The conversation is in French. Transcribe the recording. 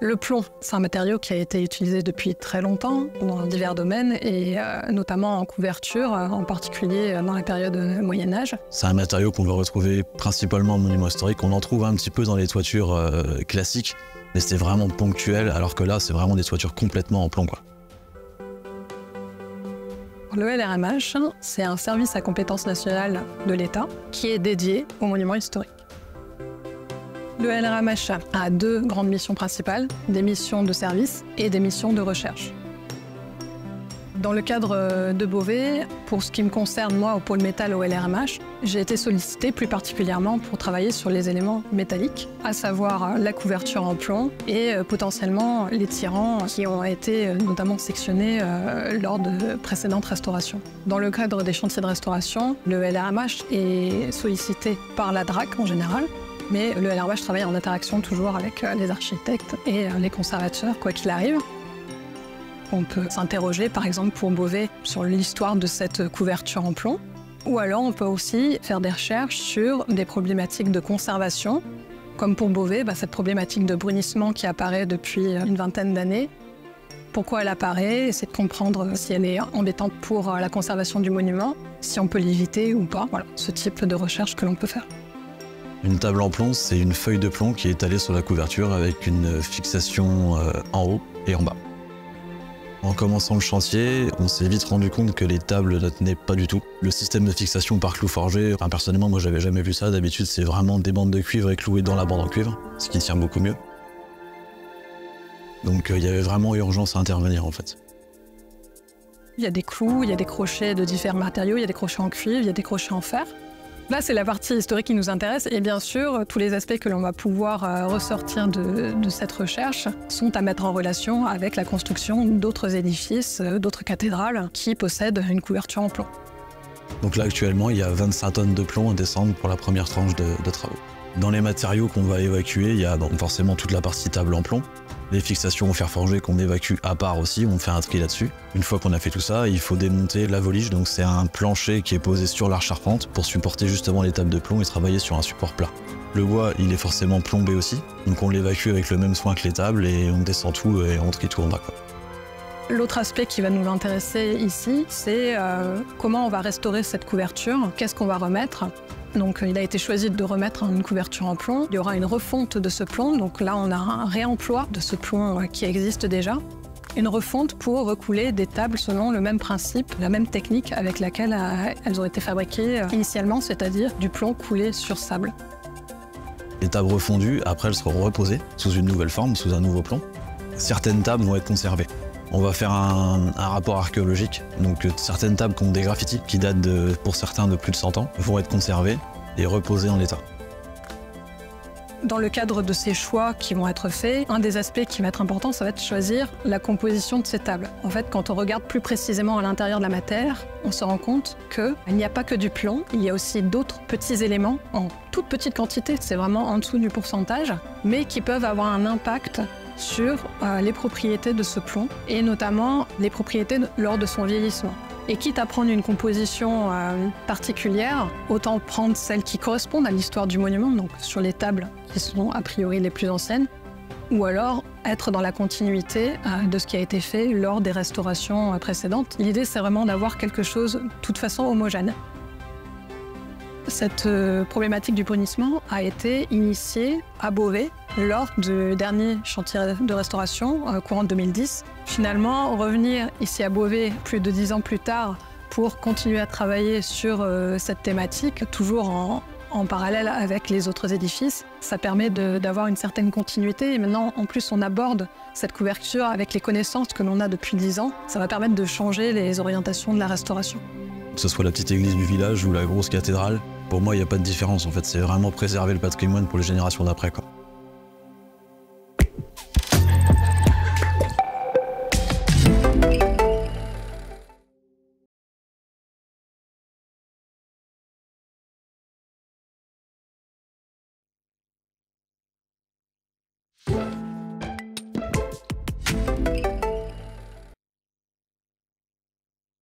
Le plomb, c'est un matériau qui a été utilisé depuis très longtemps dans divers domaines et notamment en couverture, en particulier dans la période Moyen-Âge. C'est un matériau qu'on va retrouver principalement en monuments historiques. On en trouve un petit peu dans les toitures classiques, mais c'est vraiment ponctuel, alors que là, c'est vraiment des toitures complètement en plomb, quoi. Le LRMH, c'est un service à compétence nationale de l'État qui est dédié aux monuments historiques. Le LRMH a deux grandes missions principales, des missions de service et des missions de recherche. Dans le cadre de Beauvais, pour ce qui me concerne moi au pôle métal au LRMH, j'ai été sollicitée plus particulièrement pour travailler sur les éléments métalliques, à savoir la couverture en plomb et potentiellement les tirants qui ont été notamment sectionnés lors de précédentes restaurations. Dans le cadre des chantiers de restauration, le LRMH est sollicité par la DRAC en général, mais le LRMH travaille en interaction toujours avec les architectes et les conservateurs, quoi qu'il arrive. On peut s'interroger, par exemple, pour Beauvais, sur l'histoire de cette couverture en plomb. Ou alors, on peut aussi faire des recherches sur des problématiques de conservation. Comme pour Beauvais, cette problématique de brunissement qui apparaît depuis une vingtaine d'années. Pourquoi elle apparaît, essayer de comprendre si elle est embêtante pour la conservation du monument, si on peut l'éviter ou pas. Voilà, ce type de recherche que l'on peut faire. Une table en plomb, c'est une feuille de plomb qui est étalée sur la couverture avec une fixation en haut et en bas. En commençant le chantier, on s'est vite rendu compte que les tables ne tenaient pas du tout. Le système de fixation par clou forgé, personnellement, moi j'avais jamais vu ça. D'habitude, c'est vraiment des bandes de cuivre et clouées dans la bande en cuivre, ce qui tient beaucoup mieux. Donc il y avait vraiment urgence à intervenir en fait. Il y a des clous, il y a des crochets de différents matériaux, il y a des crochets en cuivre, il y a des crochets en fer. Là, c'est la partie historique qui nous intéresse et bien sûr, tous les aspects que l'on va pouvoir ressortir de cette recherche sont à mettre en relation avec la construction d'autres édifices, d'autres cathédrales qui possèdent une couverture en plomb. Donc là, actuellement, il y a 25 tonnes de plomb à descendre pour la première tranche de travaux. Dans les matériaux qu'on va évacuer, il y a donc forcément toute la partie table en plomb. Les fixations au fer forgé qu'on évacue à part aussi, on fait un tri là-dessus. Une fois qu'on a fait tout ça, il faut démonter la volige, donc c'est un plancher qui est posé sur la charpente pour supporter justement les tables de plomb et travailler sur un support plat. Le bois, il est forcément plombé aussi, donc on l'évacue avec le même soin que les tables et on descend tout et on trie tout en bas, quoi. L'autre aspect qui va nous intéresser ici, c'est comment on va restaurer cette couverture, qu'est-ce qu'on va remettre. Donc il a été choisi de remettre une couverture en plomb. Il y aura une refonte de ce plomb, donc là on a un réemploi de ce plomb qui existe déjà. Une refonte pour recouler des tables selon le même principe, la même technique avec laquelle elles ont été fabriquées initialement, c'est-à-dire du plomb coulé sur sable. Les tables refondues, après elles seront reposées sous une nouvelle forme, sous un nouveau plomb. Certaines tables vont être conservées. On va faire un rapport archéologique, donc certaines tables qui ont des graffitis, qui datent pour certains de plus de 100 ans, vont être conservées et reposées en l'état. Dans le cadre de ces choix qui vont être faits, un des aspects qui va être important, ça va être de choisir la composition de ces tables. En fait, quand on regarde plus précisément à l'intérieur de la matière, on se rend compte qu'il n'y a pas que du plomb, il y a aussi d'autres petits éléments en toute petite quantité, c'est vraiment en dessous du pourcentage, mais qui peuvent avoir un impact sur les propriétés de ce plomb et notamment les propriétés lors de son vieillissement. Et quitte à prendre une composition particulière, autant prendre celles qui correspondent à l'histoire du monument, donc sur les tables qui sont a priori les plus anciennes, ou alors être dans la continuité de ce qui a été fait lors des restaurations précédentes. L'idée, c'est vraiment d'avoir quelque chose de toute façon homogène. Cette problématique du brunissement a été initiée à Beauvais lors du dernier chantier de restauration, courant 2010. Finalement, revenir ici à Beauvais plus de 10 ans plus tard pour continuer à travailler sur cette thématique, toujours en parallèle avec les autres édifices, ça permet d'avoir une certaine continuité. Et maintenant, en plus, on aborde cette couverture avec les connaissances que l'on a depuis 10 ans. Ça va permettre de changer les orientations de la restauration. Que ce soit la petite église du village ou la grosse cathédrale, pour moi, il n'y a pas de différence. En fait, c'est vraiment préserver le patrimoine pour les générations d'après, quoi.